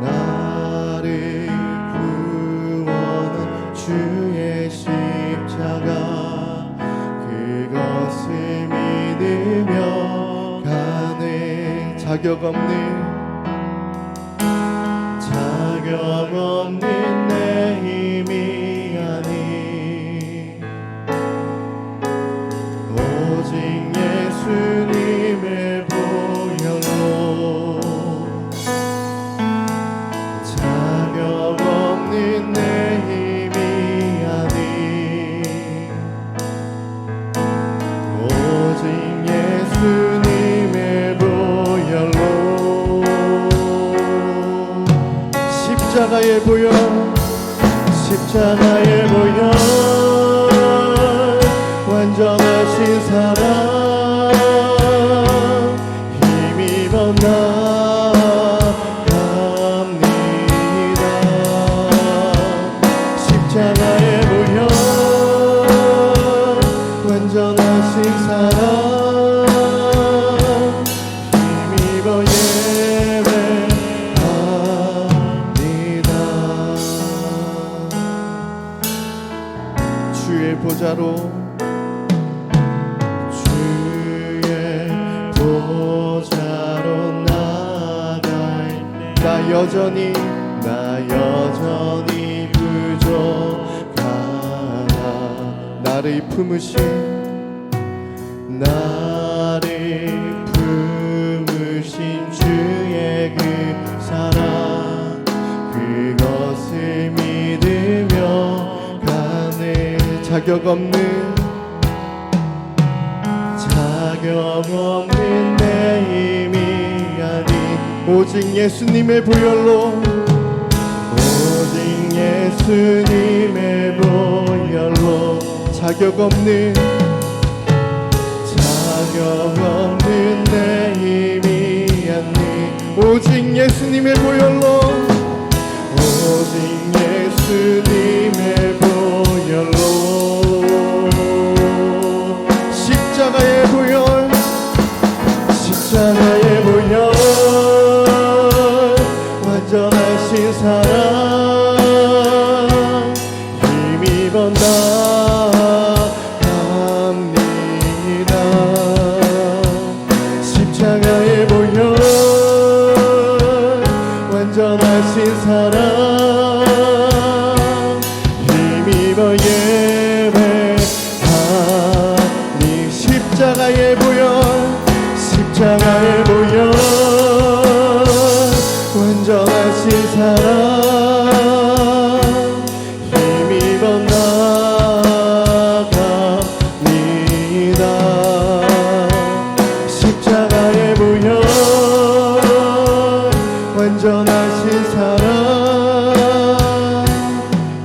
나를 구원한 주의 십자가 그것을 믿으며 가네. 자격 없는 내 힘이 아니 오직 예수님의 보혈로 자격 없는 내 힘이 아니 오직 예수님의 보혈로 십자가의 보혈 완전하신 사랑 힘입어 나갑니다. 십자가의 보혈 완전하신 사랑 힘입어 주의 보좌로 나아갈 나 여전히 부족하다. 나를 품으신 주의 그 사랑 그것을 믿으며 가네. 자격 없는 내 힘이 아니 오직 예수님의 보혈로 자격 없는 내 힘이 아니 오직 예수님의 보혈로 십자가의 보혈 완전하신 사랑 힘입어 나갑니다. 십자가의 보혈 완전하신 사랑 힘입어 예배하니 십자가의 보혈 완전하신 사랑 힘입어 나갑니다. 십자가의 보혈 완전하신 사랑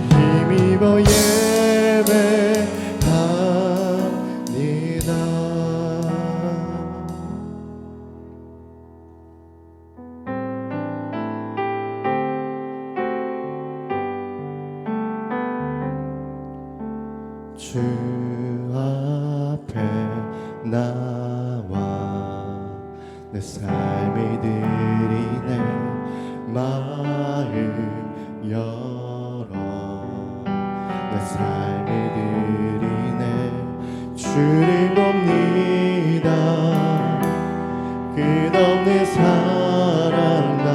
힘입어 예배합니다. 주 앞에 나와 내 삶을 드리네. 마음 열어 내 삶을 드리네. 주를 봅니다. 끝없는 사랑 나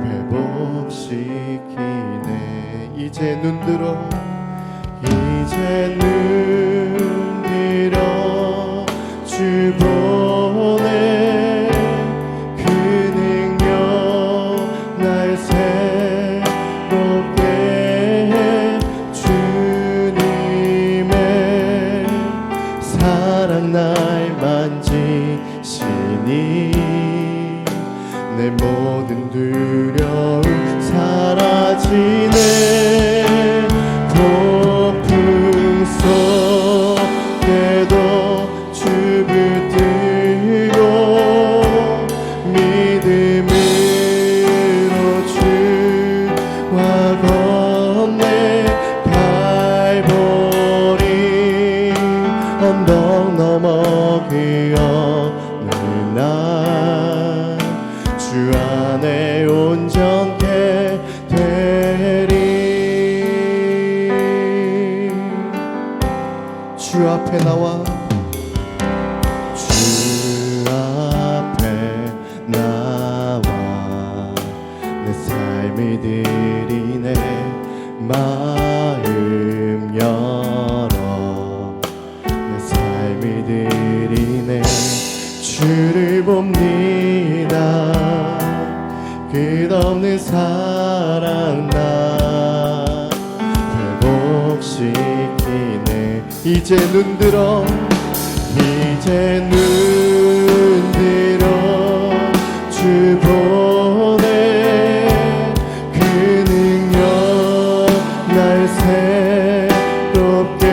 회복시키네. 이제 눈들어 주 보내. 그 능력 날 새롭게 해. 주님의 사랑 날 만지시니 내 모든 두려움 사라지네. 폭풍 속에도 주 붙들고 믿음으로 주와 건네. 갈보리 언덕 넘어 그 어느 날 주 안에 온전케 되리. 주 앞에 나와 주 앞에 나와 내 삶이 드리네. 마음 열어 내 삶이 드리네. 주를 봅니다. 끝없는 사랑 나 회복시키네. 이제 눈들어 이제 눈들어 주 보내. 그 능력 날 새롭게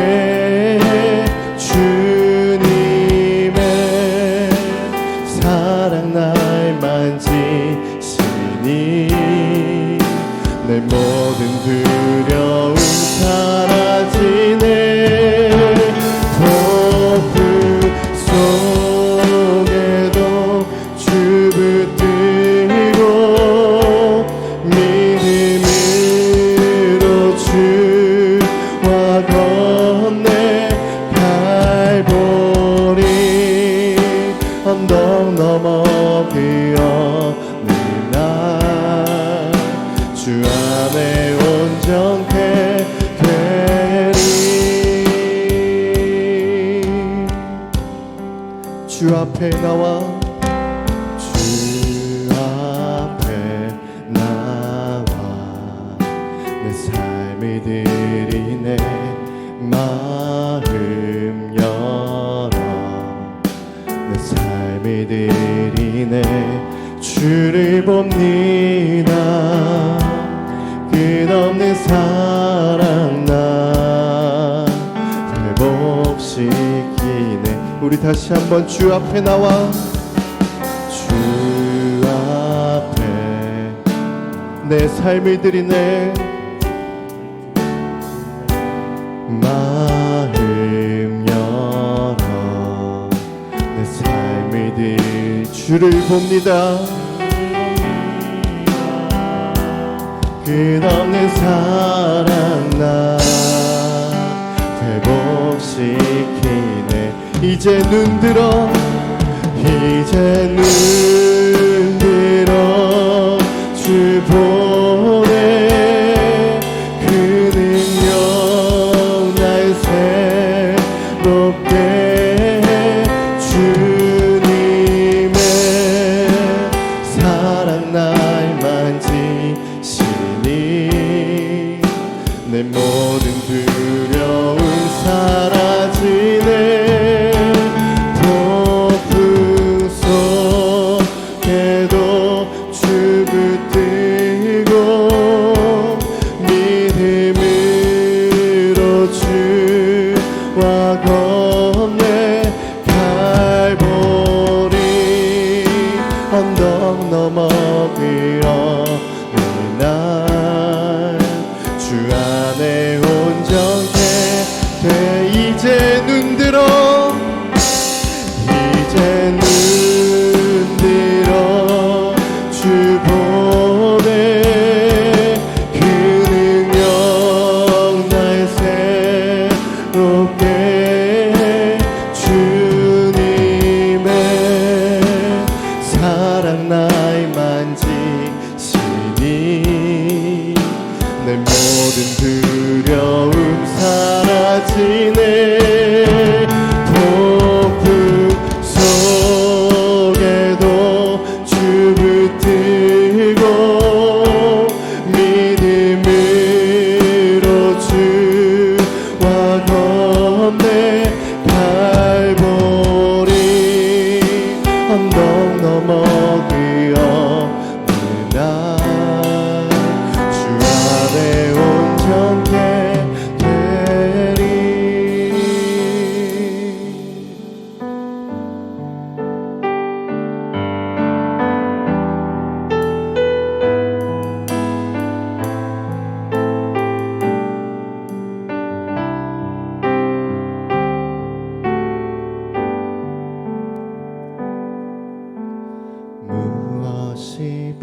해. 주님의 사랑 날 만지시니 내 모든 두려움 사라지네. 폭풍 속에도 주 붙들고 믿음으로 주와 건네. 갈보리 언덕 넘어 그 어느 날 주 안에 온전케 되리. 주 앞에 나와 주 앞에 나와 내 삶이 드리네. 마음 열어 내 삶이 드리네. 주를 봅니다. 끝없는 사랑 나 회복시키네. 우리 다시 한번 주 앞에 나와 주 앞에 내 삶을 드리네. 마음 열어 내 삶을 드리. 주를 봅니다. 끝없는 사랑 나 회복시키네. 이제 눈들어 이제 눈들어 주 보내. 그 능력 날 새롭게 해. 주님의 사랑 날 만지시니 내 모든 두려움 사라지네. 폭풍 속에도 주 붙들고 믿음으로 주와 건네. 갈보리 언덕 넘어 그 어느 날 주 안에 온전케 돼. 이제 눈들어 이제 눈들어 주 보내.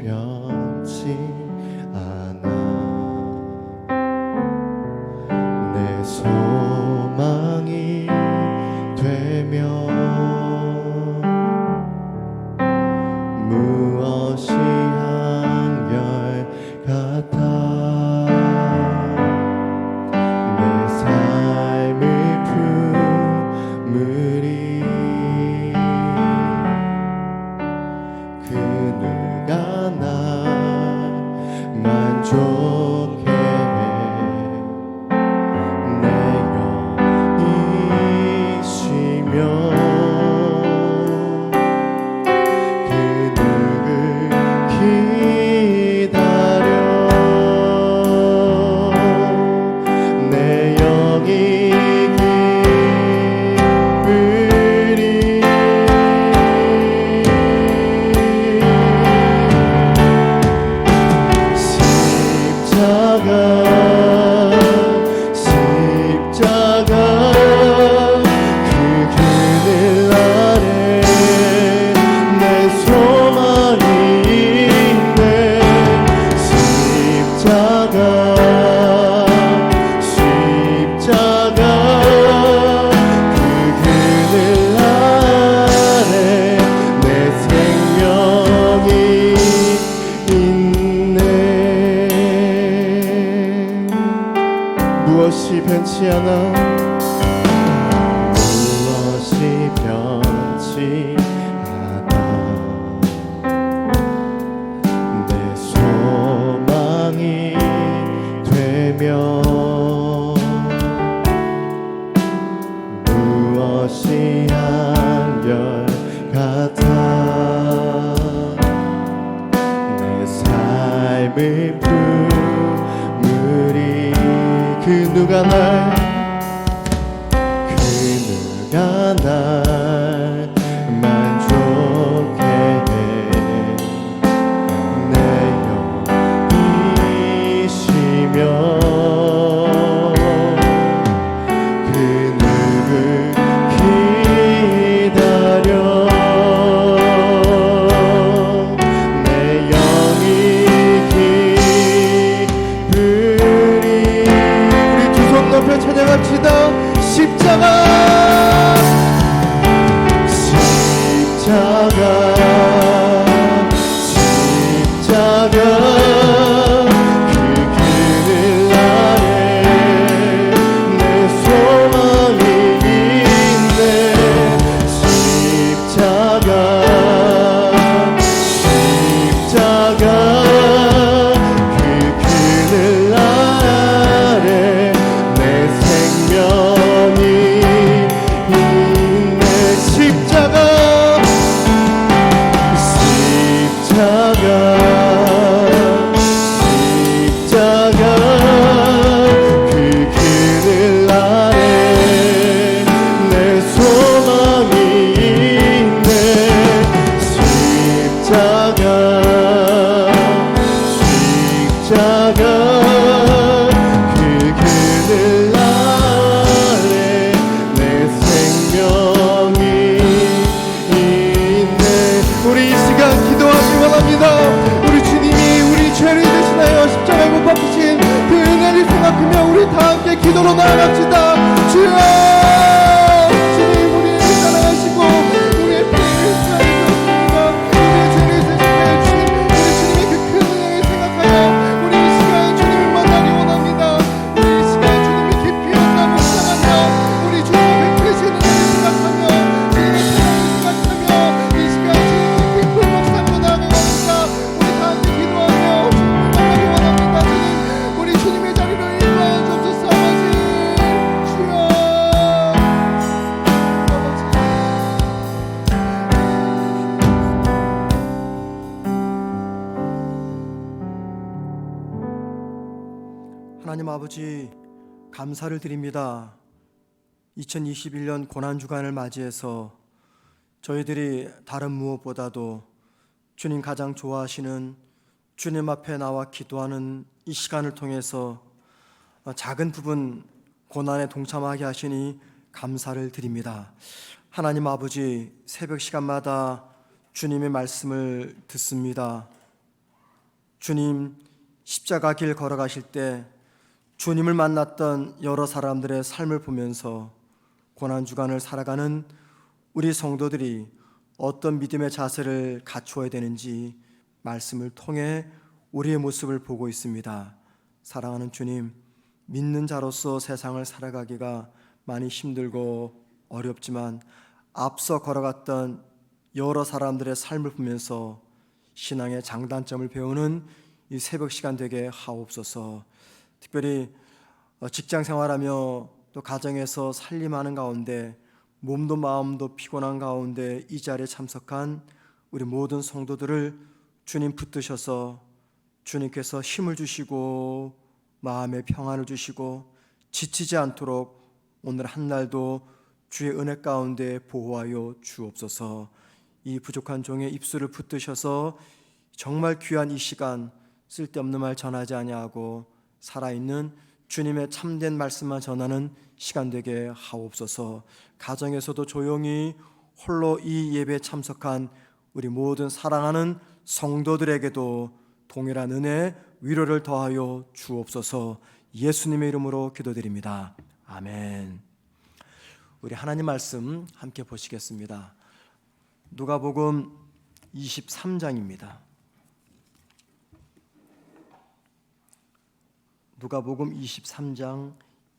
변치 않아. 내 소망이 되며 무엇이 한결 같아. 내 삶을 품으리. 그 누가 날 만족해 내 영이시며 그 누굴 기다려 내 영이 기쁘리. 십자가 그 그늘 아래 내 소망이 있네. 십자가 그 그늘 아래 내 생명이 있네. 무엇이 변치 않아. 무엇이 변치 않아. 내 소망이 되며 무엇이 한결 같아. 내 삶을 품으리. 그 누가 날 만족해 내 영이시며 그 누굴 기다려 내 영이 기쁘리. 우리 두 손 높여 찬양합시다. 십자가 그 그늘 아래 내 소망이 있네. 십자가 그 그늘 아래 내 생명이 있네. 십자가 그 그늘 아래 내 소망이 있네. 십자가 그 그늘 아래 내 생명이 있네. 우리 이 시간 기도하기 원합니다. 우리 주님이 우리 죄를 대신하여 십자가에 못 박히신 그 은혜를 생각하며 우리 다 함께 기도로 나아갑시다. 주여, 주님 우리를 사랑하시고 우리의 피를 흘려주셨습니다. 우리의 죄를 대신하여 주신 우리 주님의 그 큰 은혜를 생각하여 우리 이 시간 주님을 만나기 원합니다. 우리 이 시간 주님이 깊이 만나고 사랑하며 우리 주님의 베푸신 은혜를 생각하며 주님의 사랑을 생각하며 이 시간 주님의 깊은 묵상으로 나아가갑니다. 우리 다 함께 기도하며 주님을 만나기 원합니다. 주님 우리 주님의 자리를 인도하여 주옵소서. 아버지 주여, 아버지 하나님 아버지 감사를 드립니다. 2021년 고난주간을 맞이해서 저희들이 다른 무엇보다도 주님 가장 좋아하시는 주님 앞에 나와 기도하는 이 시간을 통해서 작은 부분 고난에 동참하게 하시니 감사를 드립니다. 하나님 아버지, 새벽 시간마다 주님의 말씀을 듣습니다. 주님 십자가 길 걸어가실 때 주님을 만났던 여러 사람들의 삶을 보면서 고난주간을 살아가는 우리 성도들이 어떤 믿음의 자세를 갖추어야 되는지 말씀을 통해 우리의 모습을 보고 있습니다. 사랑하는 주님, 믿는 자로서 세상을 살아가기가 많이 힘들고 어렵지만 앞서 걸어갔던 여러 사람들의 삶을 보면서 신앙의 장단점을 배우는 이 새벽 시간 되게 하옵소서. 특별히 직장 생활하며 또 가정에서 살림하는 가운데 몸도 마음도 피곤한 가운데 이 자리에 참석한 우리 모든 성도들을 주님 붙드셔서 주님께서 힘을 주시고 마음의 평안을 주시고 지치지 않도록 오늘 한날도 주의 은혜 가운데 보호하여 주옵소서. 이 부족한 종의 입술을 붙드셔서 정말 귀한 이 시간 쓸데없는 말 전하지 아니하고 살아있는 주님의 참된 말씀만 전하는 시간 되게 하옵소서. 가정에서도 조용히 홀로 이 예배에 참석한 우리 모든 사랑하는 성도들에게도 동일한 은혜 위로를 더하여 주옵소서. 예수님의 이름으로 기도드립니다. 아멘. 우리 하나님 말씀 함께 보시겠습니다. 누가복음 23장입니다. 누가복음 23장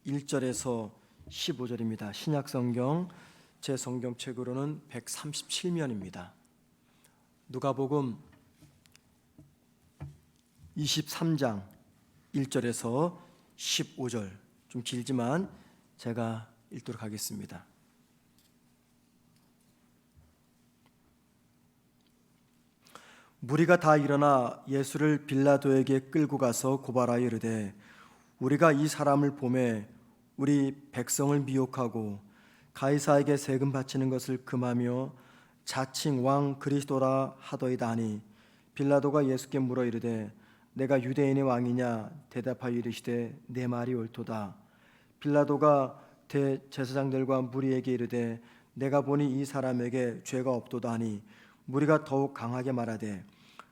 1절에서 15절입니다. 신약성경 제 성경책으로는 137면입니다. 누가복음 23장 1절에서 15절, 좀 길지만 제가 읽도록 하겠습니다. 무리가 다 일어나 예수를 빌라도에게 끌고 가서 고발하여 이르되 우리가 이 사람을 보매 우리 백성을 미혹하고 가이사에게 세금 바치는 것을 금하며 자칭 왕 그리스도라 하더이다 하니 빌라도가 예수께 물어 이르되 내가 유대인의 왕이냐 대답하여 이르시되 내 말이 옳도다. 빌라도가 대제사장들과 무리에게 이르되 내가 보니 이 사람에게 죄가 없도다 하니 무리가 더욱 강하게 말하되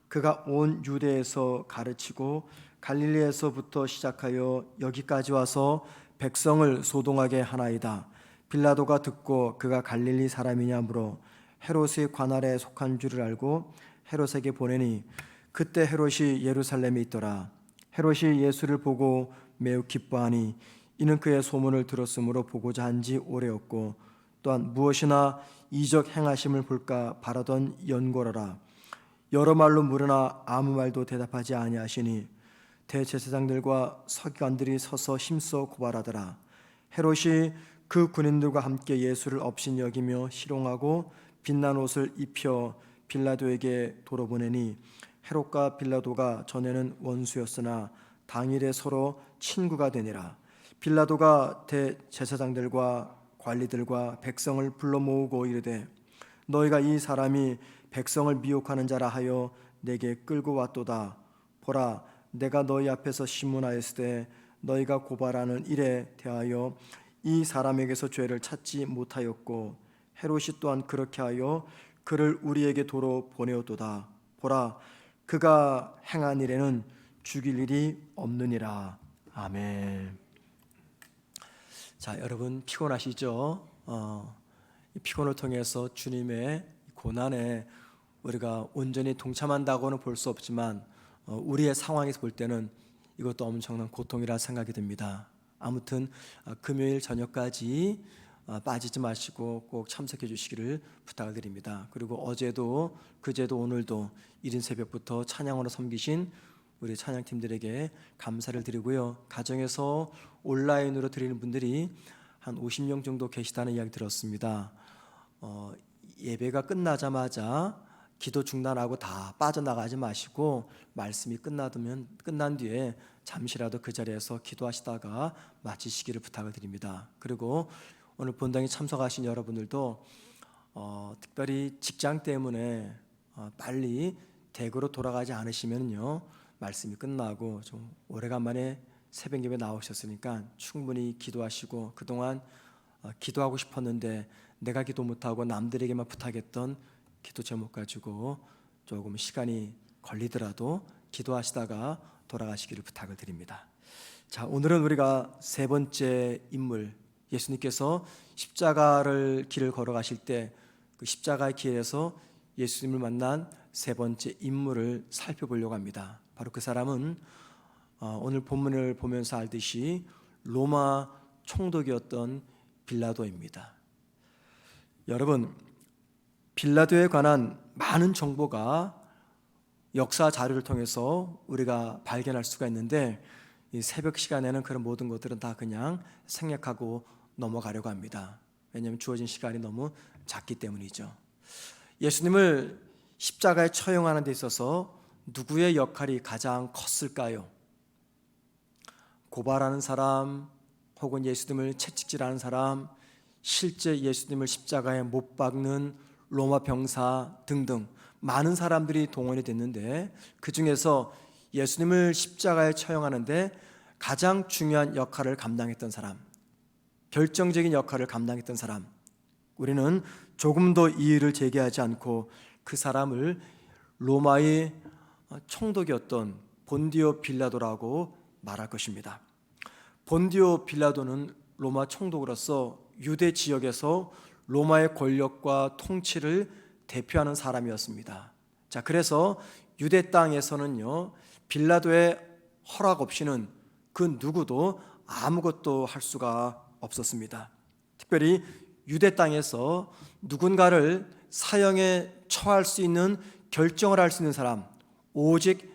그가 온 유대에서 가르치고 갈릴리에서부터 시작하여 여기까지 와서 백성을 소동하게 하나이다. 빌라도가 듣고 그가 갈릴리 사람이냐 물어 헤롯의 관할에 속한 줄을 알고 헤롯에게 보내니 그때 헤롯이 예루살렘에 있더라. 헤롯이 예수를 보고 매우 기뻐하니 이는 그의 소문을 들었으므로 보고자 한지 오래였고 또한 무엇이나 이적 행하심을 볼까 바라던 연고라라. 여러 말로 물으나 아무 말도 대답하지 아니하시니 대제사장들과 서기관들이 서서 힘써 고발하더라. 헤롯이 그 군인들과 함께 예수를 업신 여기며 희롱하고 빛난 옷을 입혀 빌라도에게 돌아보내니 헤롯과 빌라도가 전에는 원수였으나 당일에 서로 친구가 되니라. 빌라도가 대제사장들과 관리들과 백성을 불러 모으고 이르되 너희가 이 사람이 백성을 미혹하는 자라 하여 내게 끌고 왔도다. 보라, 내가 너희 앞에서 신문하였으되 너희가 고발하는 일에 대하여 이 사람에게서 죄를 찾지 못하였고 헤롯이 또한 그렇게 하여 그를 우리에게 도로 보내었도다. 보라, 그가 행한 일에는 죽일 일이 없느니라. 아멘. 자, 여러분 피곤하시죠? 피곤을 통해서 주님의 고난에 우리가 온전히 동참한다고는 볼 수 없지만 우리의 상황에서 볼 때는 이것도 엄청난 고통이라 생각이 듭니다. 아무튼 금요일 저녁까지 빠지지 마시고 꼭 참석해 주시기를 부탁을 드립니다. 그리고 어제도 그제도 오늘도 이른 새벽부터 찬양으로 섬기신 우리 찬양팀들에게 감사를 드리고요. 가정에서 온라인으로 드리는 분들이 한 50명 정도 계시다는 이야기 들었습니다. 예배가 끝나자마자 기도 중단하고 다 빠져나가지 마시고 말씀이 끝난 뒤에 잠시라도 그 자리에서 기도하시다가 마치시기를 부탁을 드립니다. 그리고 오늘 본당에 참석하신 여러분들도 특별히 직장 때문에 빨리 댁으로 돌아가지 않으시면요 말씀이 끝나고 좀 오래간만에 새벽 예배 나오셨으니까 충분히 기도하시고 그동안 기도하고 싶었는데 내가 기도 못하고 남들에게만 부탁했던 기도 제목 가지고 조금 시간이 걸리더라도 기도하시다가 돌아가시기를 부탁을 드립니다. 자, 오늘은 우리가 세 번째 인물, 예수님께서 십자가를 길을 걸어가실 때 그 십자가의 길에서 예수님을 만난 세 번째 인물을 살펴보려고 합니다. 바로 그 사람은 오늘 본문을 보면서 알듯이 로마 총독이었던 빌라도입니다. 여러분, 빌라도에 관한 많은 정보가 역사 자료를 통해서 우리가 발견할 수가 있는데 이 새벽 시간에는 그런 모든 것들은 다 그냥 생략하고 넘어가려고 합니다. 왜냐하면 주어진 시간이 너무 작기 때문이죠. 예수님을 십자가에 처형하는 데 있어서 누구의 역할이 가장 컸을까요? 고발하는 사람, 혹은 예수님을 채찍질하는 사람, 실제 예수님을 십자가에 못 박는 로마 병사 등등 많은 사람들이 동원이 됐는데, 그 중에서 예수님을 십자가에 처형하는데 가장 중요한 역할을 감당했던 사람, 결정적인 역할을 감당했던 사람, 우리는 조금 더 이의를 제기하지 않고 그 사람을 로마의 총독이었던 본디오 빌라도라고 말할 것입니다. 본디오 빌라도는 로마 총독으로서 유대 지역에서 로마의 권력과 통치를 대표하는 사람이었습니다. 자, 그래서 유대 땅에서는요, 빌라도의 허락 없이는 그 누구도 아무것도 할 수가 없었습니다. 특별히 유대 땅에서 누군가를 사형에 처할 수 있는 결정을 할 수 있는 사람, 오직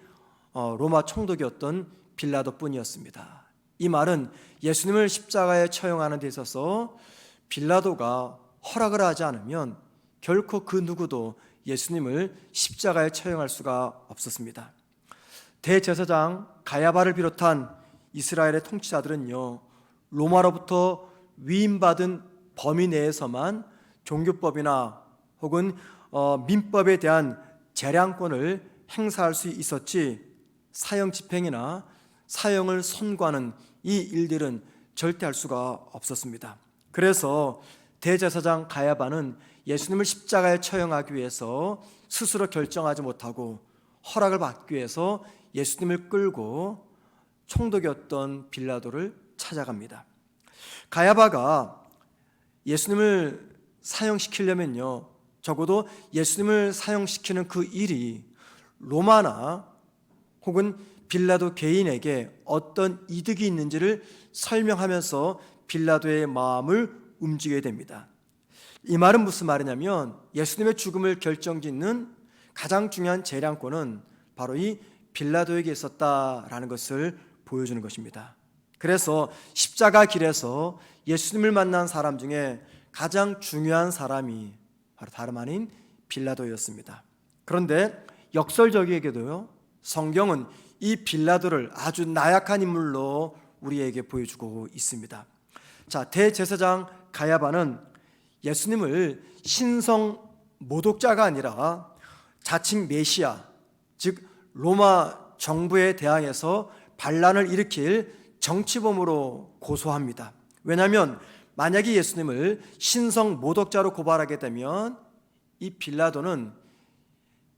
로마 총독이었던 빌라도뿐이었습니다. 이 말은 예수님을 십자가에 처형하는 데 있어서 빌라도가 허락을 하지 않으면 결코 그 누구도 예수님을 십자가에 처형할 수가 없었습니다. 대제사장 가야바를 비롯한 이스라엘의 통치자들은요, 로마로부터 위임받은 범위 내에서만 종교법이나 혹은 민법에 대한 재량권을 행사할 수 있었지, 사형 집행이나 사형을 선고하는 이 일들은 절대 할 수가 없었습니다. 그래서 대제사장 가야바는 예수님을 십자가에 처형하기 위해서 스스로 결정하지 못하고 허락을 받기 위해서 예수님을 끌고 총독이었던 빌라도를 찾아갑니다. 가야바가 예수님을 사형시키려면요, 적어도 예수님을 사형시키는 그 일이 로마나 혹은 빌라도 개인에게 어떤 이득이 있는지를 설명하면서 빌라도의 마음을 움직여야 됩니다. 이 말은 무슨 말이냐면, 예수님의 죽음을 결정짓는 가장 중요한 재량권은 바로 이 빌라도에게 있었다라는 것을 보여주는 것입니다. 그래서 십자가 길에서 예수님을 만난 사람 중에 가장 중요한 사람이 바로 다름 아닌 빌라도였습니다. 그런데 역설적이게도요, 성경은 이 빌라도를 아주 나약한 인물로 우리에게 보여주고 있습니다. 자, 대제사장 가야바는 예수님을 신성 모독자가 아니라 자칭 메시아, 즉 로마 정부에 대항해서 반란을 일으킬 정치범으로 고소합니다. 왜냐하면 만약에 예수님을 신성 모독자로 고발하게 되면 이 빌라도는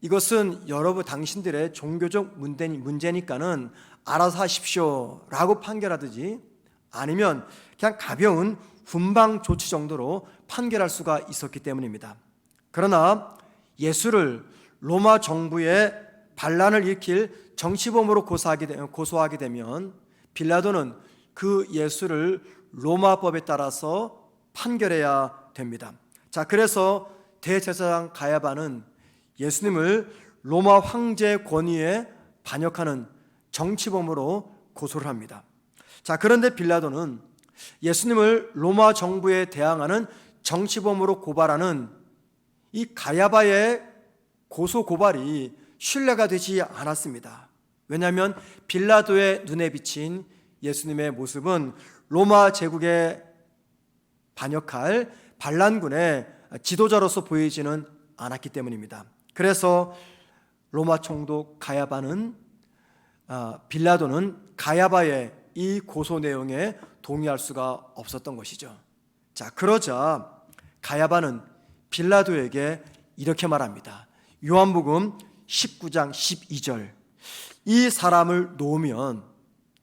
이것은 여러분 당신들의 종교적 문제니까는 알아서 하십시오 라고 판결하듯이, 아니면 그냥 가벼운 훈방 조치 정도로 판결할 수가 있었기 때문입니다. 그러나 예수를 로마 정부의 반란을 일으킬 정치범으로 고소하게 되면 빌라도는 그 예수를 로마법에 따라서 판결해야 됩니다. 자, 그래서 대제사장 가야바는 예수님을 로마 황제 권위에 반역하는 정치범으로 고소를 합니다. 자, 그런데 빌라도는 예수님을 로마 정부에 대항하는 정치범으로 고발하는 이 가야바의 고소 고발이 신뢰가 되지 않았습니다. 왜냐하면 빌라도의 눈에 비친 예수님의 모습은 로마 제국에 반역할 반란군의 지도자로서 보이지는 않았기 때문입니다. 그래서 로마 총독 가야바는 빌라도는 가야바의 이 고소 내용에 동의할 수가 없었던 것이죠. 자, 그러자 가야바는 빌라도에게 이렇게 말합니다. 요한복음 19장 12절, 이 사람을 놓으면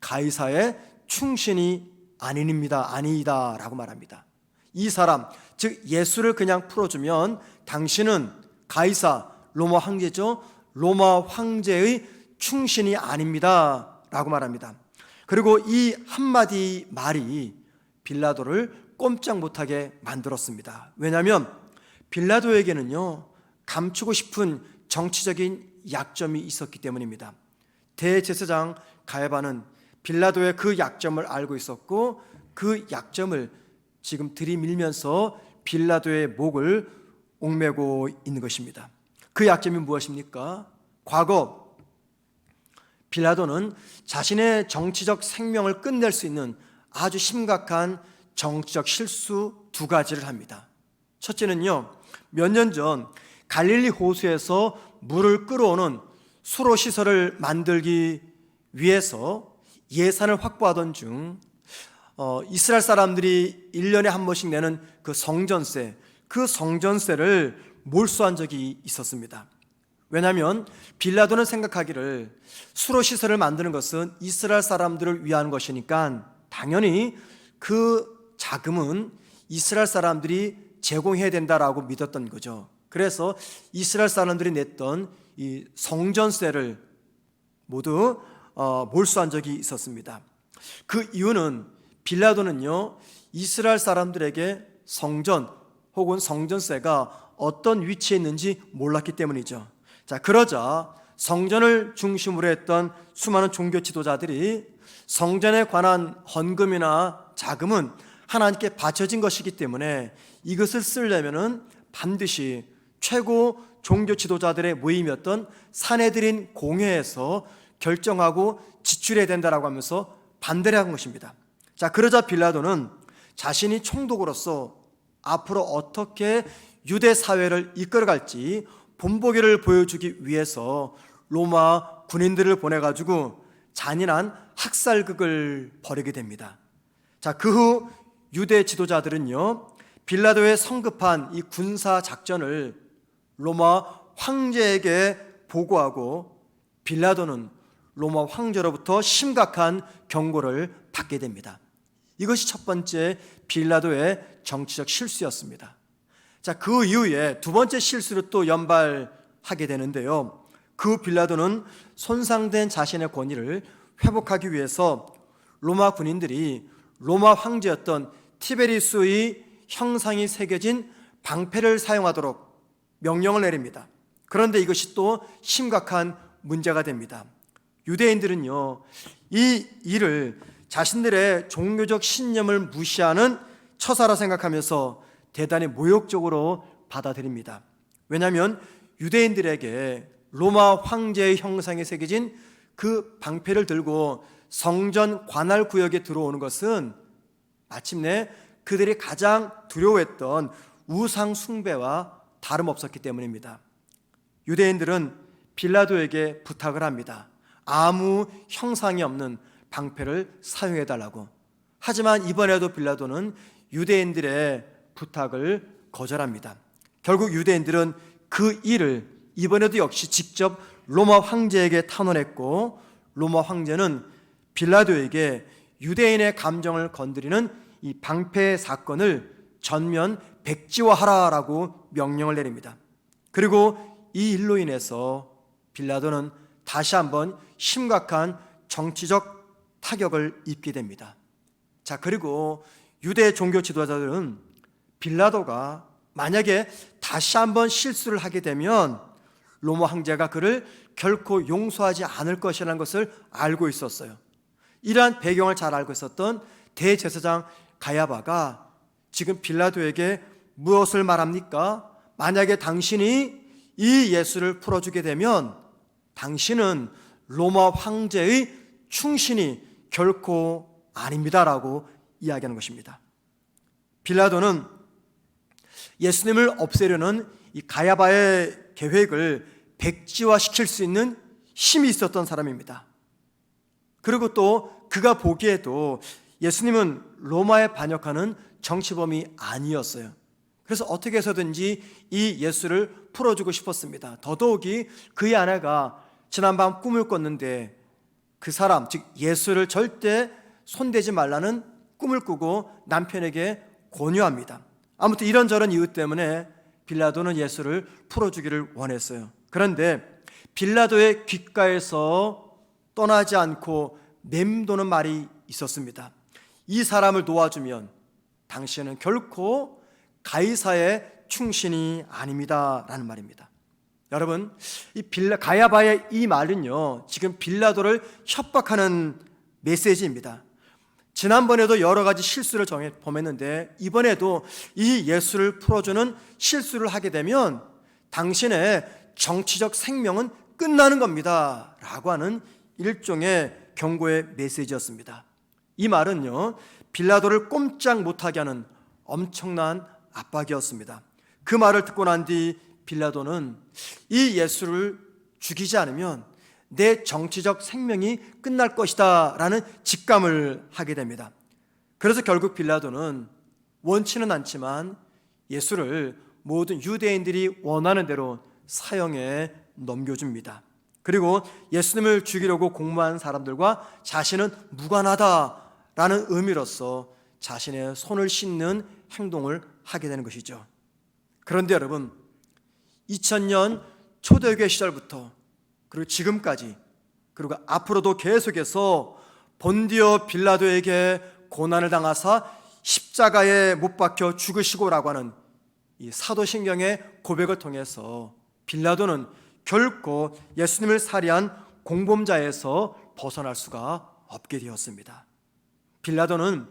가이사의 충신이 아니이다 라고 말합니다. 이 사람, 즉 예수를 그냥 풀어주면 당신은 가이사, 로마 황제죠, 로마 황제의 충신이 아닙니다 라고 말합니다. 그리고 이 한마디 말이 빌라도를 꼼짝 못하게 만들었습니다. 왜냐하면 빌라도에게는요, 감추고 싶은 정치적인 약점이 있었기 때문입니다. 대제사장 가야바는 빌라도의 그 약점을 알고 있었고, 그 약점을 지금 들이밀면서 빌라도의 목을 옥매고 있는 것입니다. 그 약점이 무엇입니까? 과거 빌라도는 자신의 정치적 생명을 끝낼 수 있는 아주 심각한 정치적 실수 두 가지를 합니다. 첫째는요, 몇 년 전 갈릴리 호수에서 물을 끌어오는 수로 시설을 만들기 위해서 예산을 확보하던 중 이스라엘 사람들이 1년에 한 번씩 내는 그 성전세, 그 성전세를 몰수한 적이 있었습니다. 왜냐하면 빌라도는 생각하기를 수로 시설을 만드는 것은 이스라엘 사람들을 위한 것이니까 당연히 그 자금은 이스라엘 사람들이 제공해야 된다라고 믿었던 거죠. 그래서 이스라엘 사람들이 냈던 이 성전세를 모두 몰수한 적이 있었습니다. 그 이유는 빌라도는요, 이스라엘 사람들에게 성전 혹은 성전세가 어떤 위치에 있는지 몰랐기 때문이죠. 자, 그러자 성전을 중심으로 했던 수많은 종교 지도자들이 성전에 관한 헌금이나 자금은 하나님께 바쳐진 것이기 때문에 이것을 쓰려면은 반드시 최고 종교 지도자들의 모임이었던 산헤드린 공회에서 결정하고 지출해야 된다라고 하면서 반대를 한 것입니다. 자, 그러자 빌라도는 자신이 총독으로서 앞으로 어떻게 유대 사회를 이끌어갈지 본보기를 보여주기 위해서 로마 군인들을 보내가지고 잔인한 학살극을 벌이게 됩니다. 자, 그 후 유대 지도자들은요, 빌라도의 성급한 이 군사 작전을 로마 황제에게 보고하고 빌라도는 로마 황제로부터 심각한 경고를 받게 됩니다. 이것이 첫 번째 빌라도의 정치적 실수였습니다. 자, 그 이후에 두 번째 실수를 또 연발하게 되는데요, 그 빌라도는 손상된 자신의 권위를 회복하기 위해서 로마 군인들이 로마 황제였던 티베리스의 형상이 새겨진 방패를 사용하도록 명령을 내립니다. 그런데 이것이 또 심각한 문제가 됩니다. 유대인들은요, 이 일을 자신들의 종교적 신념을 무시하는 처사라 생각하면서 대단히 모욕적으로 받아들입니다. 왜냐하면 유대인들에게 로마 황제의 형상이 새겨진 그 방패를 들고 성전 관할 구역에 들어오는 것은 마침내 그들이 가장 두려워했던 우상 숭배와 다름없었기 때문입니다. 유대인들은 빌라도에게 부탁을 합니다. 아무 형상이 없는 방패를 사용해달라고. 하지만 이번에도 빌라도는 유대인들의 부탁을 거절합니다. 결국 유대인들은 그 일을 이번에도 역시 직접 로마 황제에게 탄원했고, 로마 황제는 빌라도에게 유대인의 감정을 건드리는 이 방패 사건을 전면 백지화하라라고 명령을 내립니다. 그리고 이 일로 인해서 빌라도는 다시 한번 심각한 정치적 타격을 입게 됩니다. 자, 그리고 유대 종교 지도자들은 빌라도가 만약에 다시 한번 실수를 하게 되면 로마 황제가 그를 결코 용서하지 않을 것이라는 것을 알고 있었어요. 이러한 배경을 잘 알고 있었던 대제사장 가야바가 지금 빌라도에게 무엇을 말합니까? 만약에 당신이 이 예수를 풀어주게 되면 당신은 로마 황제의 충신이 결코 아닙니다라고 이야기하는 것입니다. 빌라도는 예수님을 없애려는 이 가야바의 계획을 백지화시킬 수 있는 힘이 있었던 사람입니다. 그리고 또 그가 보기에도 예수님은 로마에 반역하는 정치범이 아니었어요. 그래서 어떻게 해서든지 이 예수를 풀어주고 싶었습니다. 더더욱이 그의 아내가 지난밤 꿈을 꿨는데 그 사람, 즉 예수를 절대 손대지 말라는 꿈을 꾸고 남편에게 권유합니다. 아무튼 이런저런 이유 때문에 빌라도는 예수를 풀어주기를 원했어요. 그런데 빌라도의 귓가에서 떠나지 않고 맴도는 말이 있었습니다. 이 사람을 놓아주면 당신은 결코 가이사의 충신이 아닙니다 라는 말입니다. 여러분, 이 가야바의 이 말은요, 지금 빌라도를 협박하는 메시지입니다. 지난번에도 여러 가지 실수를 범했는데 이번에도 이 예수를 풀어주는 실수를 하게 되면 당신의 정치적 생명은 끝나는 겁니다 라고 하는 일종의 경고의 메시지였습니다. 이 말은요, 빌라도를 꼼짝 못하게 하는 엄청난 압박이었습니다. 그 말을 듣고 난 뒤 빌라도는 이 예수를 죽이지 않으면 내 정치적 생명이 끝날 것이다 라는 직감을 하게 됩니다. 그래서 결국 빌라도는 원치는 않지만 예수를 모든 유대인들이 원하는 대로 사형에 넘겨줍니다. 그리고 예수님을 죽이려고 공모한 사람들과 자신은 무관하다라는 의미로서 자신의 손을 씻는 행동을 하게 되는 것이죠. 그런데 여러분, 2000년 초대교회 시절부터 그리고 지금까지 그리고 앞으로도 계속해서 본디오 빌라도에게 고난을 당하사 십자가에 못 박혀 죽으시고라고 하는 이 사도신경의 고백을 통해서 빌라도는 결코 예수님을 살해한 공범자에서 벗어날 수가 없게 되었습니다. 빌라도는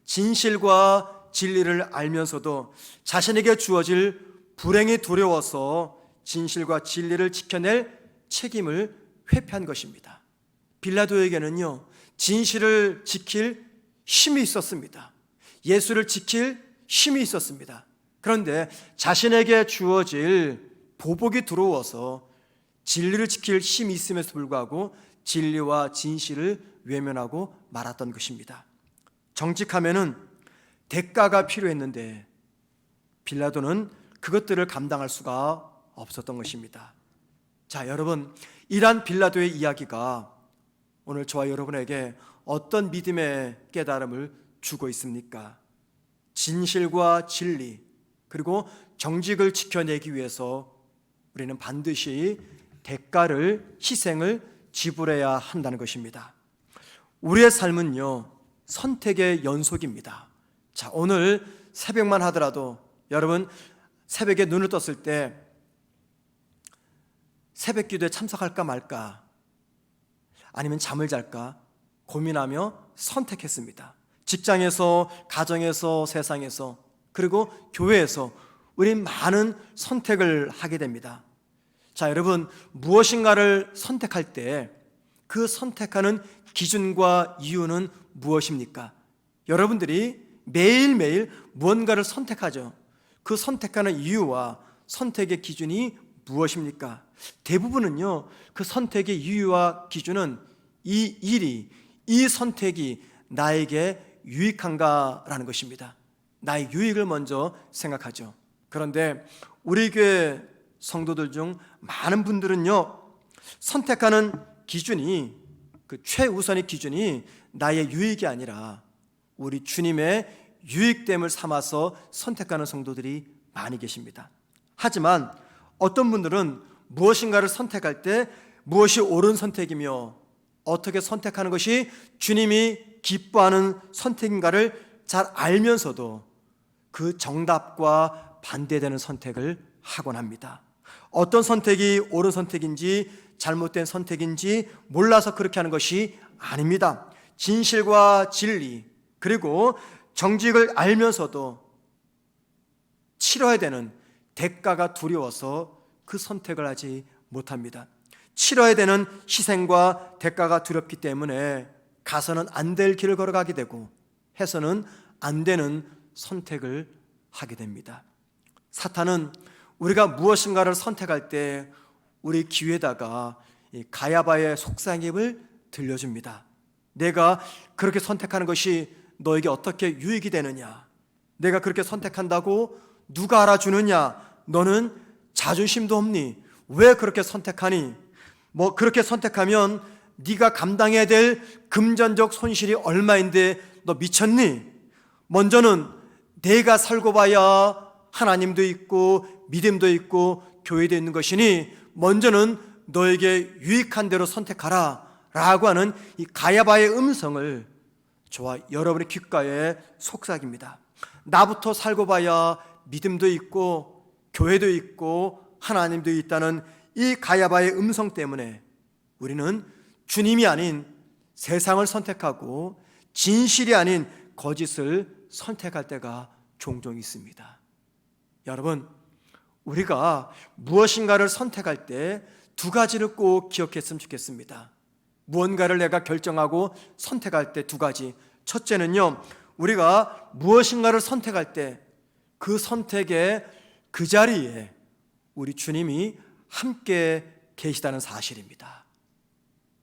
진실과 진리를 알면서도 자신에게 주어질 불행이 두려워서 진실과 진리를 지켜낼 책임을 회피한 것입니다. 빌라도에게는요, 진실을 지킬 힘이 있었습니다. 예수를 지킬 힘이 있었습니다. 그런데 자신에게 주어질 보복이 두려워서 진리를 지킬 힘이 있음에도 불구하고 진리와 진실을 외면하고 말았던 것입니다. 정직하면은 대가가 필요했는데 빌라도는 그것들을 감당할 수가 없었던 것입니다. 자, 여러분, 이러한 빌라도의 이야기가 오늘 저와 여러분에게 어떤 믿음의 깨달음을 주고 있습니까? 진실과 진리 그리고 정직을 지켜내기 위해서 우리는 반드시 대가를, 희생을 지불해야 한다는 것입니다. 우리의 삶은요, 선택의 연속입니다. 자, 오늘 새벽만 하더라도 여러분, 새벽에 눈을 떴을 때 새벽 기도에 참석할까 말까, 아니면 잠을 잘까 고민하며 선택했습니다. 직장에서, 가정에서, 세상에서, 그리고 교회에서 우린 많은 선택을 하게 됩니다. 자, 여러분, 무엇인가를 선택할 때 그 선택하는 기준과 이유는 무엇입니까? 여러분들이 매일매일 무언가를 선택하죠. 그 선택하는 이유와 선택의 기준이 무엇입니까? 대부분은요, 그 선택의 이유와 기준은 이 일이, 이 선택이 나에게 유익한가라는 것입니다. 나의 유익을 먼저 생각하죠. 그런데 우리 교회 성도들 중 많은 분들은요, 선택하는 기준이, 그 최우선의 기준이 나의 유익이 아니라 우리 주님의 유익됨을 삼아서 선택하는 성도들이 많이 계십니다. 하지만 어떤 분들은 무엇인가를 선택할 때 무엇이 옳은 선택이며 어떻게 선택하는 것이 주님이 기뻐하는 선택인가를 잘 알면서도 그 정답과 반대되는 선택을 하곤 합니다. 어떤 선택이 옳은 선택인지 잘못된 선택인지 몰라서 그렇게 하는 것이 아닙니다. 진실과 진리 그리고 정직을 알면서도 치러야 되는 대가가 두려워서 그 선택을 하지 못합니다. 치러야 되는 희생과 대가가 두렵기 때문에 가서는 안 될 길을 걸어가게 되고 해서는 안 되는 선택을 하게 됩니다. 사탄은 우리가 무엇인가를 선택할 때 우리 귀에다가 가야바의 속삭임을 들려줍니다. 내가 그렇게 선택하는 것이 너에게 어떻게 유익이 되느냐? 내가 그렇게 선택한다고 누가 알아주느냐? 너는 자존심도 없니? 왜 그렇게 선택하니? 뭐 그렇게 선택하면 네가 감당해야 될 금전적 손실이 얼마인데 너 미쳤니? 먼저는 내가 살고 봐야 하나님도 있고 믿음도 있고 교회도 있는 것이니 먼저는 너에게 유익한 대로 선택하라 라고 하는 이 가야바의 음성을 저와 여러분의 귓가에 속삭입니다. 나부터 살고 봐야 믿음도 있고 교회도 있고 하나님도 있다는 이 가야바의 음성 때문에 우리는 주님이 아닌 세상을 선택하고 진실이 아닌 거짓을 선택할 때가 종종 있습니다. 여러분, 우리가 무엇인가를 선택할 때 두 가지를 꼭 기억했으면 좋겠습니다. 무언가를 내가 결정하고 선택할 때 두 가지. 첫째는요, 우리가 무엇인가를 선택할 때 그 선택의 그 자리에 우리 주님이 함께 계시다는 사실입니다.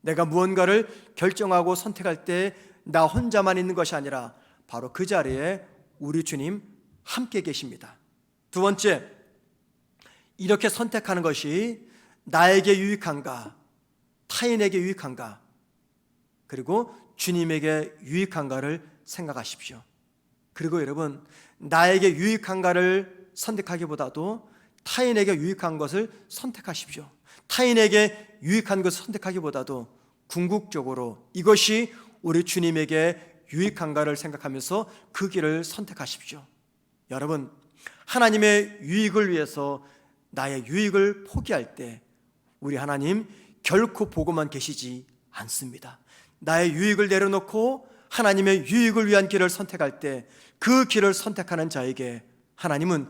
내가 무언가를 결정하고 선택할 때 나 혼자만 있는 것이 아니라 바로 그 자리에 우리 주님 함께 계십니다. 두 번째, 이렇게 선택하는 것이 나에게 유익한가, 타인에게 유익한가, 그리고 주님에게 유익한가를 생각하십시오. 그리고 여러분, 나에게 유익한가를 선택하기보다도 타인에게 유익한 것을 선택하십시오. 타인에게 유익한 것을 선택하기보다도 궁극적으로 이것이 우리 주님에게 유익한가를 생각하면서 그 길을 선택하십시오. 여러분, 하나님의 유익을 위해서 나의 유익을 포기할 때 우리 하나님 결코 보고만 계시지 않습니다. 나의 유익을 내려놓고 하나님의 유익을 위한 길을 선택할 때 그 길을 선택하는 자에게 하나님은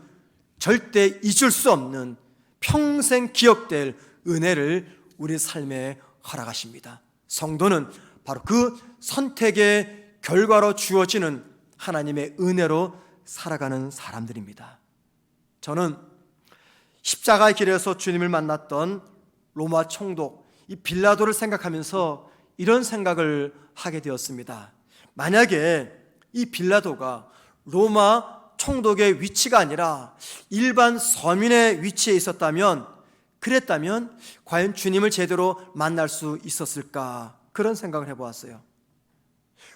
절대 잊을 수 없는 평생 기억될 은혜를 우리 삶에 허락하십니다. 성도는 바로 그 선택의 결과로 주어지는 하나님의 은혜로 살아가는 사람들입니다. 저는 십자가의 길에서 주님을 만났던 로마 총독 이 빌라도를 생각하면서 이런 생각을 하게 되었습니다. 만약에 이 빌라도가 로마 총독의 위치가 아니라 일반 서민의 위치에 있었다면, 그랬다면 과연 주님을 제대로 만날 수 있었을까? 그런 생각을 해보았어요.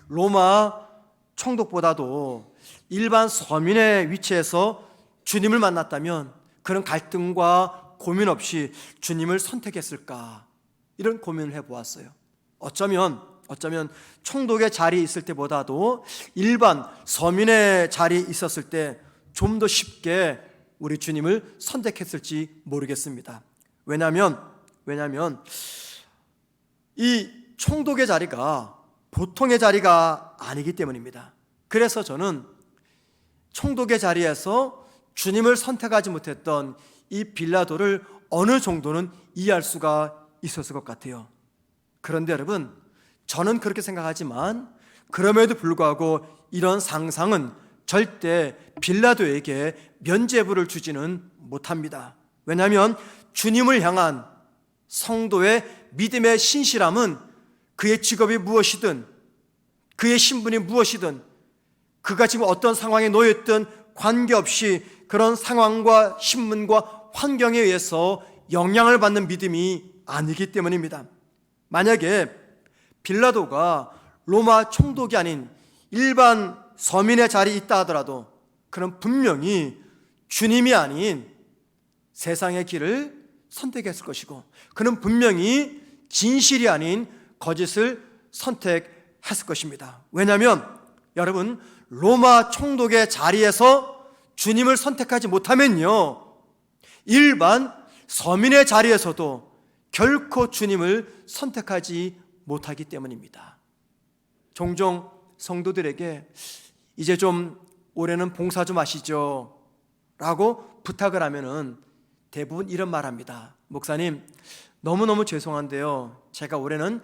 로마 총독보다도 일반 서민의 위치에서 주님을 만났다면 그런 갈등과 고민 없이 주님을 선택했을까? 이런 고민을 해보았어요. 어쩌면 총독의 자리에 있을 때보다도 일반 서민의 자리에 있었을 때 좀 더 쉽게 우리 주님을 선택했을지 모르겠습니다. 왜냐하면 이 총독의 자리가 보통의 자리가 아니기 때문입니다. 그래서 저는 총독의 자리에서 주님을 선택하지 못했던 이 빌라도를 어느 정도는 이해할 수가 있었을 것 같아요. 그런데 여러분, 저는 그렇게 생각하지만 그럼에도 불구하고 이런 상상은 절대 빌라도에게 면죄부를 주지는 못합니다. 왜냐하면 주님을 향한 성도의 믿음의 신실함은 그의 직업이 무엇이든 그의 신분이 무엇이든 그가 지금 어떤 상황에 놓여있든 관계없이 그런 상황과 신분과 환경에 의해서 영향을 받는 믿음이 아니기 때문입니다. 만약에 빌라도가 로마 총독이 아닌 일반 서민의 자리에 있다 하더라도 그는 분명히 주님이 아닌 세상의 길을 선택했을 것이고 그는 분명히 진실이 아닌 거짓을 선택했을 것입니다. 왜냐하면 여러분, 로마 총독의 자리에서 주님을 선택하지 못하면요, 일반 서민의 자리에서도 결코 주님을 선택하지 못하기 때문입니다. 종종 성도들에게 이제 좀 올해는 봉사 좀 하시죠 라고 부탁을 하면은 대부분 이런 말 합니다. 목사님, 너무너무 죄송한데요, 제가 올해는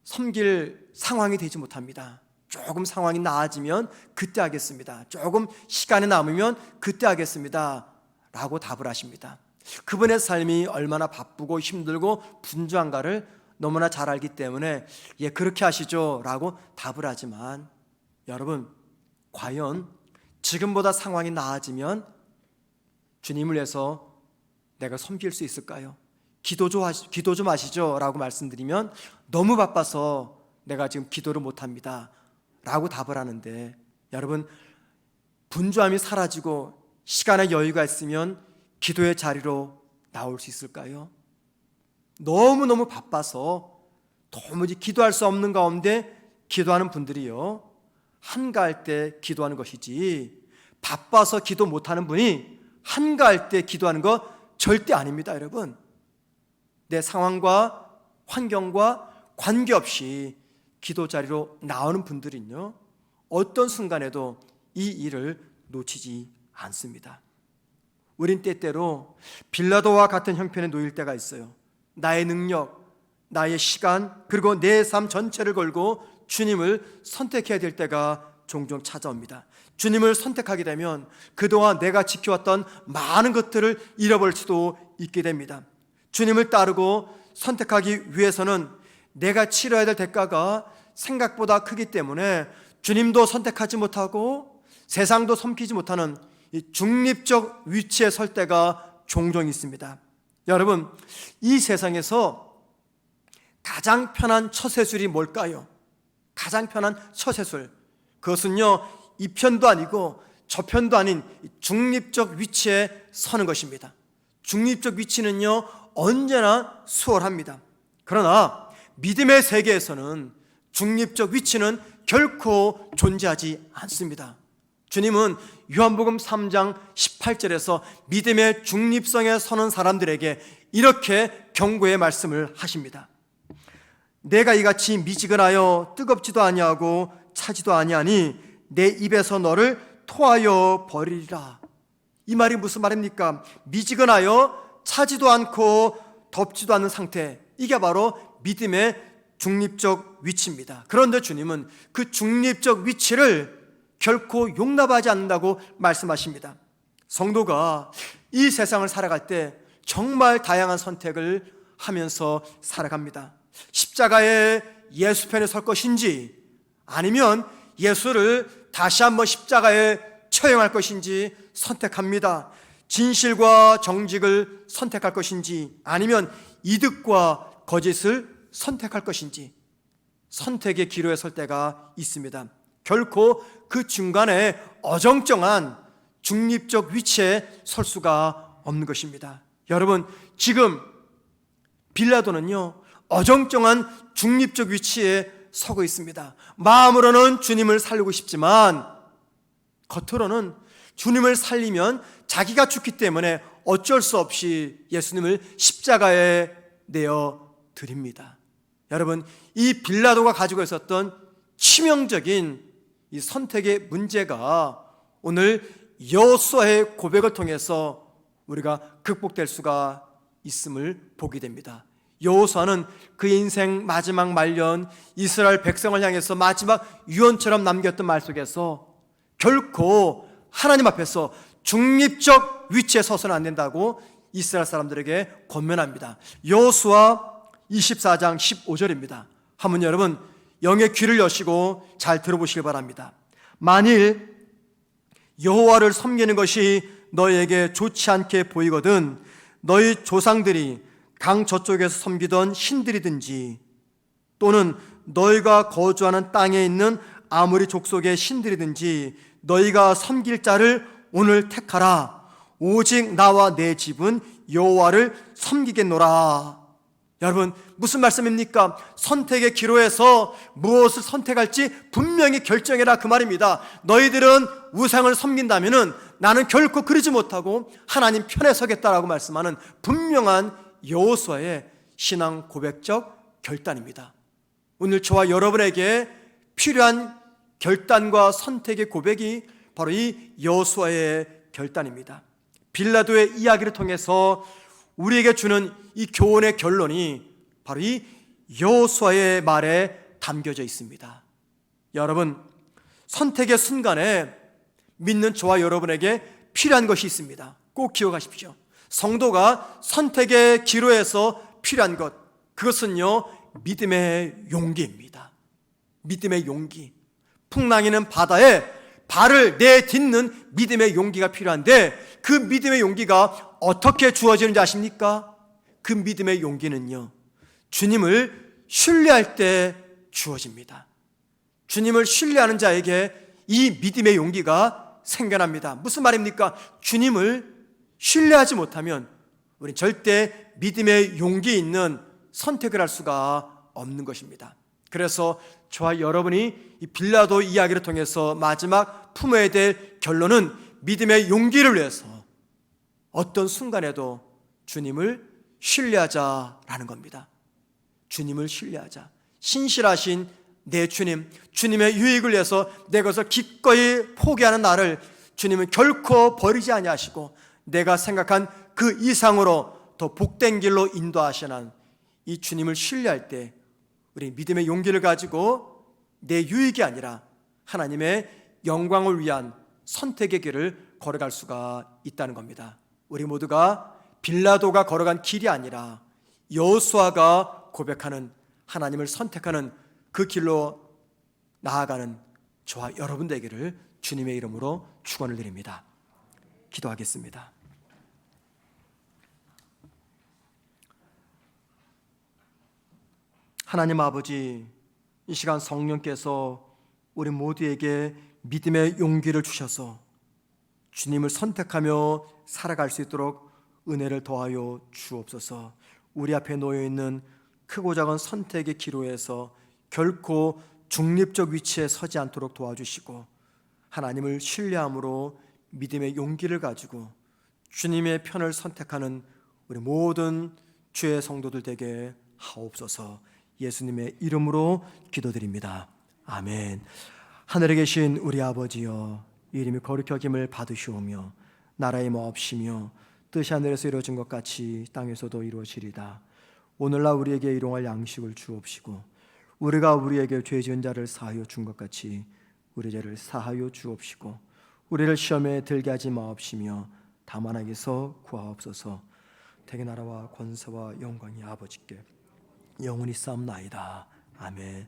섬길 상황이 되지 못합니다. 조금 상황이 나아지면 그때 하겠습니다. 조금 시간이 남으면 그때 하겠습니다 라고 답을 하십니다. 그분의 삶이 얼마나 바쁘고 힘들고 분주한가를 너무나 잘 알기 때문에 예, 그렇게 하시죠 라고 답을 하지만, 여러분, 과연 지금보다 상황이 나아지면 주님을 위해서 내가 섬길 수 있을까요? 기도 좀 하시죠 라고 말씀드리면 너무 바빠서 내가 지금 기도를 못합니다 라고 답을 하는데, 여러분, 분주함이 사라지고 시간의 여유가 있으면 기도의 자리로 나올 수 있을까요? 너무너무 바빠서 도무지 기도할 수 없는 가운데 기도하는 분들이요, 한가할 때 기도하는 것이지 바빠서 기도 못하는 분이 한가할 때 기도하는 거 절대 아닙니다. 여러분, 내 상황과 환경과 관계없이 기도 자리로 나오는 분들은요, 어떤 순간에도 이 일을 놓치지 않습니다. 우린 때때로 빌라도와 같은 형편에 놓일 때가 있어요. 나의 능력, 나의 시간, 그리고 내 삶 전체를 걸고 주님을 선택해야 될 때가 종종 찾아옵니다. 주님을 선택하게 되면 그동안 내가 지켜왔던 많은 것들을 잃어버릴 수도 있게 됩니다. 주님을 따르고 선택하기 위해서는 내가 치러야 될 대가가 생각보다 크기 때문에 주님도 선택하지 못하고 세상도 섬기지 못하는 이 중립적 위치에 설 때가 종종 있습니다. 여러분, 이 세상에서 가장 편한 처세술이 뭘까요? 가장 편한 처세술, 그것은요, 이 편도 아니고 저 편도 아닌 중립적 위치에 서는 것입니다. 중립적 위치는요, 언제나 수월합니다. 그러나 믿음의 세계에서는 중립적 위치는 결코 존재하지 않습니다. 주님은 요한복음 3장 18절에서 믿음의 중립성에 서는 사람들에게 이렇게 경고의 말씀을 하십니다. 내가 이같이 미지근하여 뜨겁지도 아니하고 차지도 아니하니 내 입에서 너를 토하여 버리리라. 이 말이 무슨 말입니까? 미지근하여 차지도 않고 덥지도 않는 상태, 이게 바로 믿음의 중립적 위치입니다. 그런데 주님은 그 중립적 위치를 결코 용납하지 않는다고 말씀하십니다. 성도가 이 세상을 살아갈 때 정말 다양한 선택을 하면서 살아갑니다. 십자가의 예수 편에 설 것인지, 아니면 예수를 다시 한번 십자가에 처형할 것인지 선택합니다. 진실과 정직을 선택할 것인지, 아니면 이득과 거짓을 선택할 것인지, 선택의 기로에 설 때가 있습니다. 결코 그 중간에 어정쩡한 중립적 위치에 설 수가 없는 것입니다. 여러분, 지금 빌라도는요, 어정쩡한 중립적 위치에 서고 있습니다. 마음으로는 주님을 살리고 싶지만 겉으로는 주님을 살리면 자기가 죽기 때문에 어쩔 수 없이 예수님을 십자가에 내어 드립니다. 여러분, 이 빌라도가 가지고 있었던 치명적인 이 선택의 문제가 오늘 여호수아의 고백을 통해서 우리가 극복될 수가 있음을 보게 됩니다. 여호수아는 그 인생 마지막 말년 이스라엘 백성을 향해서 마지막 유언처럼 남겼던 말 속에서 결코 하나님 앞에서 중립적 위치에 서서는 안 된다고 이스라엘 사람들에게 권면합니다. 여호수아 24장 15절입니다. 한번 여러분 영의 귀를 여시고 잘 들어보시길 바랍니다. 만일 여호와를 섬기는 것이 너희에게 좋지 않게 보이거든 너희 조상들이 강 저쪽에서 섬기던 신들이든지 또는 너희가 거주하는 땅에 있는 아무리 족속의 신들이든지 너희가 섬길 자를 오늘 택하라. 오직 나와 내 집은 여호와를 섬기겠노라. 여러분, 무슨 말씀입니까? 선택의 기로에서 무엇을 선택할지 분명히 결정해라, 그 말입니다. 너희들은 우상을 섬긴다면 나는 결코 그러지 못하고 하나님 편에 서겠다라고 말씀하는 분명한 여호수아의 신앙 고백적 결단입니다. 오늘 저와 여러분에게 필요한 결단과 선택의 고백이 바로 이 여호수아의 결단입니다. 빌라도의 이야기를 통해서 우리에게 주는 이 교훈의 결론이 바로 이 여호수아의 말에 담겨져 있습니다. 여러분, 선택의 순간에 믿는 저와 여러분에게 필요한 것이 있습니다. 꼭 기억하십시오. 성도가 선택의 기로에서 필요한 것, 그것은요 믿음의 용기입니다. 믿음의 용기. 풍랑이는 바다에 발을 내딛는 믿음의 용기가 필요한데 그 믿음의 용기가 어떻게 주어지는지 아십니까? 그 믿음의 용기는요, 주님을 신뢰할 때 주어집니다. 주님을 신뢰하는 자에게 이 믿음의 용기가 생겨납니다. 무슨 말입니까? 주님을 신뢰하지 못하면 우리는 절대 믿음의 용기 있는 선택을 할 수가 없는 것입니다. 그래서 저와 여러분이 이 빌라도 이야기를 통해서 마지막 품어야 될 결론은 믿음의 용기를 위해서 어떤 순간에도 주님을 신뢰하자라는 겁니다. 주님을 신뢰하자. 신실하신 내 주님, 주님의 유익을 위해서 내 것을 기꺼이 포기하는 나를 주님은 결코 버리지 아니하시고 내가 생각한 그 이상으로 더 복된 길로 인도하시는 이 주님을 신뢰할 때 우리 믿음의 용기를 가지고 내 유익이 아니라 하나님의 영광을 위한 선택의 길을 걸어갈 수가 있다는 겁니다. 우리 모두가 빌라도가 걸어간 길이 아니라 여호수아가 고백하는 하나님을 선택하는 그 길로 나아가는 저와 여러분 되기를 주님의 이름으로 축원을 드립니다. 기도하겠습니다. 하나님 아버지, 이 시간 성령께서 우리 모두에게 믿음의 용기를 주셔서 주님을 선택하며 살아갈 수 있도록 은혜를 더하여 주옵소서. 우리 앞에 놓여있는 크고 작은 선택의 기로에서 결코 중립적 위치에 서지 않도록 도와주시고 하나님을 신뢰함으로 믿음의 용기를 가지고 주님의 편을 선택하는 우리 모든 주의 성도들 되게 하옵소서. 예수님의 이름으로 기도드립니다. 아멘. 하늘에 계신 우리 아버지여, 이름이 거룩히 여김을 받으시오며 나라의 마옵시며 뜻이 하늘에서 이루어진 것 같이 땅에서도 이루어지리다. 오늘날 우리에게 일용할 양식을 주옵시고 우리가 우리에게 죄 지은 자를 사하여 준 것 같이 우리 죄를 사하여 주옵시고 우리를 시험에 들게 하지 마옵시며 다만 악에서 구하옵소서. 대개 나라와 권세와 영광이 아버지께 영원히 싸움나이다. 아멘.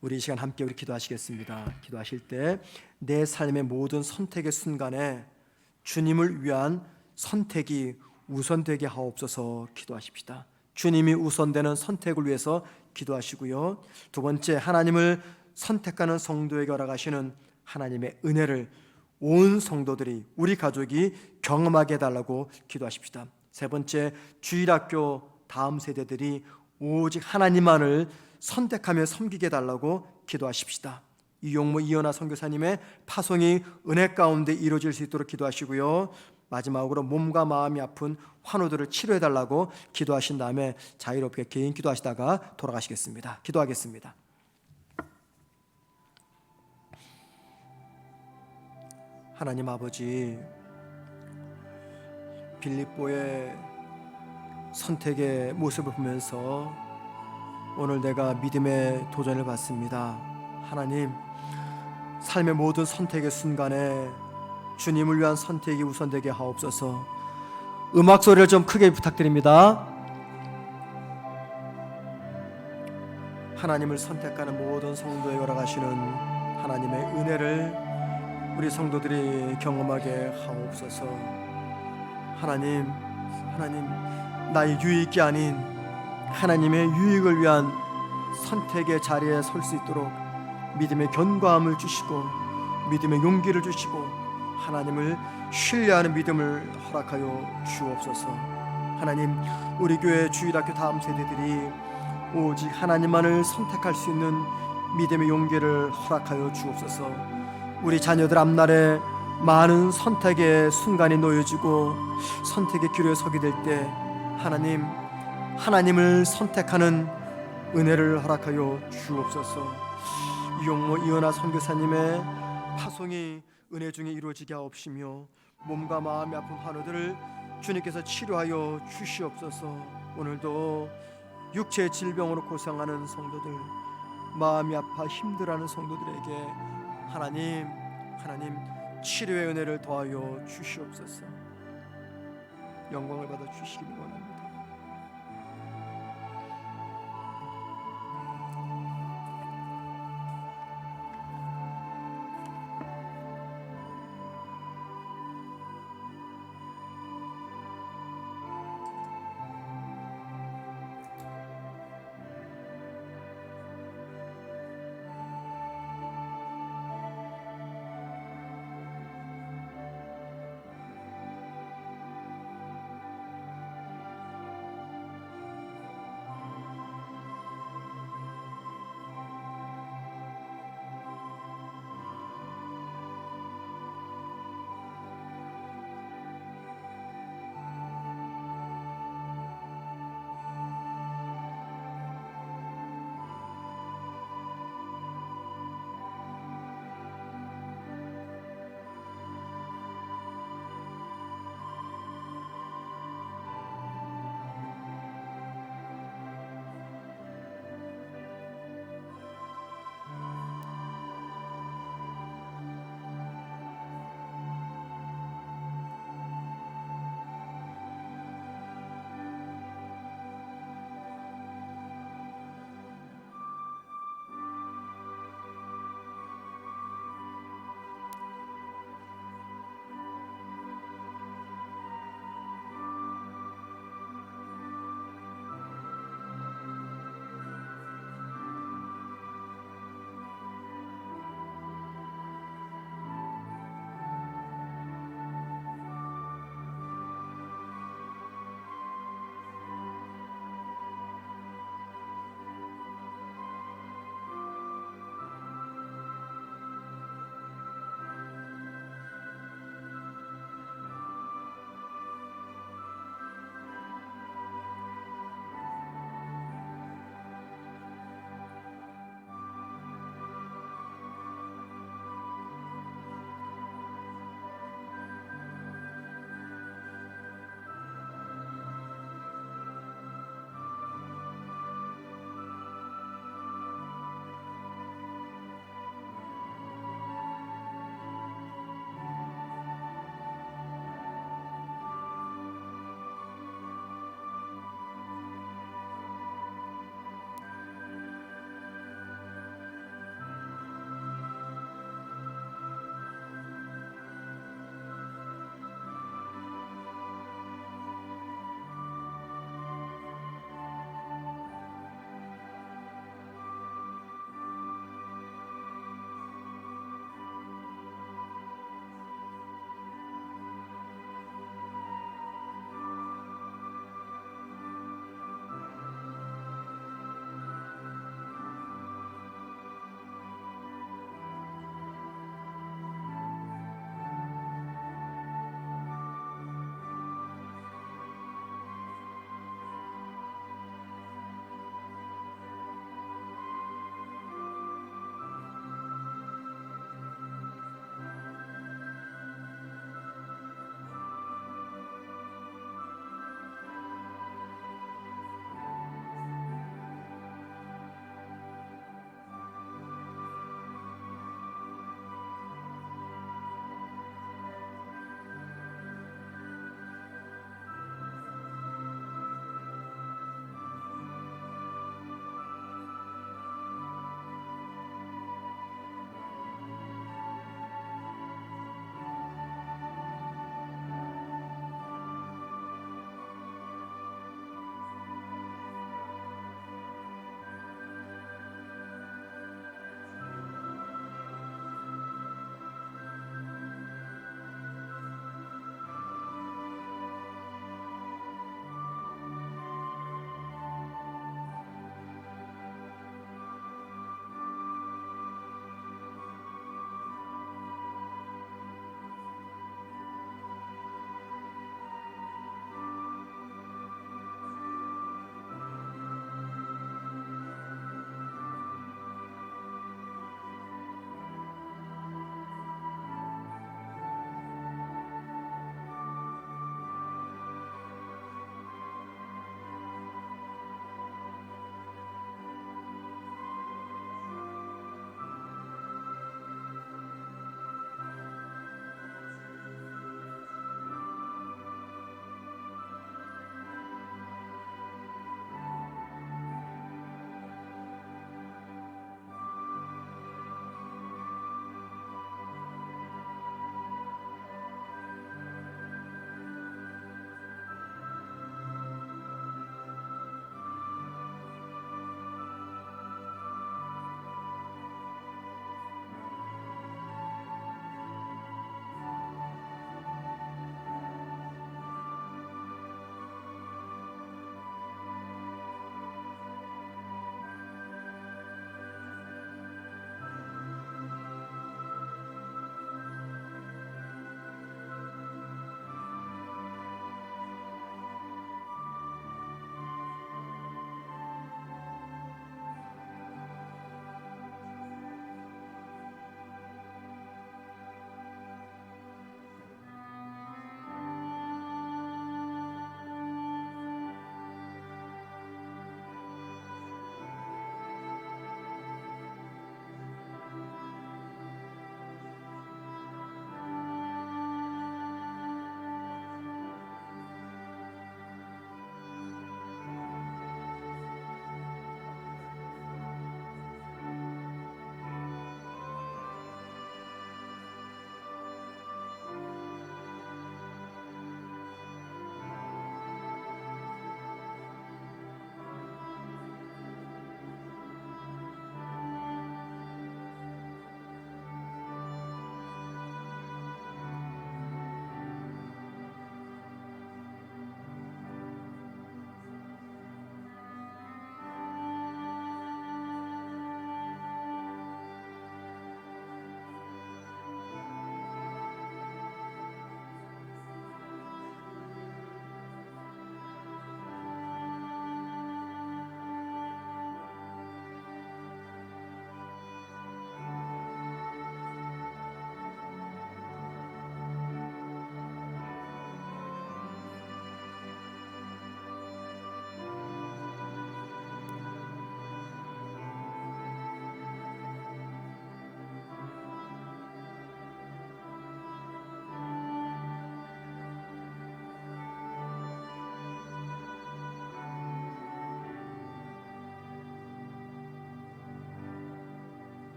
우리 이 시간 함께 우리 기도하시겠습니다. 기도하실 때 내 삶의 모든 선택의 순간에 주님을 위한 선택이 우선되게 하옵소서. 기도하십시다. 주님이 우선되는 선택을 위해서 기도하시고요. 두 번째, 하나님을 선택하는 성도에게 허락하시는 하나님의 은혜를 온 성도들이, 우리 가족이 경험하게 해달라고 기도하십시다. 세 번째, 주일학교 다음 세대들이 오직 하나님만을 선택하며 섬기게 해달라고 기도하십시다. 이용모 이연아 선교사님의 파송이 은혜 가운데 이루어질 수 있도록 기도하시고요. 마지막으로 몸과 마음이 아픈 환우들을 치료해달라고 기도하신 다음에 자유롭게 개인 기도하시다가 돌아가시겠습니다. 기도하겠습니다. 하나님 아버지, 빌립보의 선택의 모습을 보면서 오늘 내가 믿음의 도전을 받습니다. 하나님, 삶의 모든 선택의 순간에 주님을 위한 선택이 우선되게 하옵소서. 음악 소리를 좀 크게 부탁드립니다. 하나님을 선택하는 모든 성도에 걸어가시는 하나님의 은혜를 우리 성도들이 경험하게 하옵소서. 하나님, 나의 유익이 아닌 하나님의 유익을 위한 선택의 자리에 설 수 있도록 믿음의 견고함을 주시고 믿음의 용기를 주시고 하나님을 신뢰하는 믿음을 허락하여 주옵소서. 하나님, 우리 교회 주일학교 다음 세대들이 오직 하나님만을 선택할 수 있는 믿음의 용기를 허락하여 주옵소서. 우리 자녀들 앞날에 많은 선택의 순간이 놓여지고 선택의 기로에 서게 될 때 하나님을 선택하는 은혜를 허락하여 주옵소서. 이용모 이연아 선교사님의 파송이 은혜 중에 이루어지게 하옵시며 몸과 마음이 아픈 환우들을 주님께서 치료하여 주시옵소서. 오늘도 육체의 질병으로 고생하는 성도들, 마음이 아파 힘들어하는 성도들에게 하나님 치료의 은혜를 더하여 주시옵소서. 영광을 받아 주시기를 원합니다.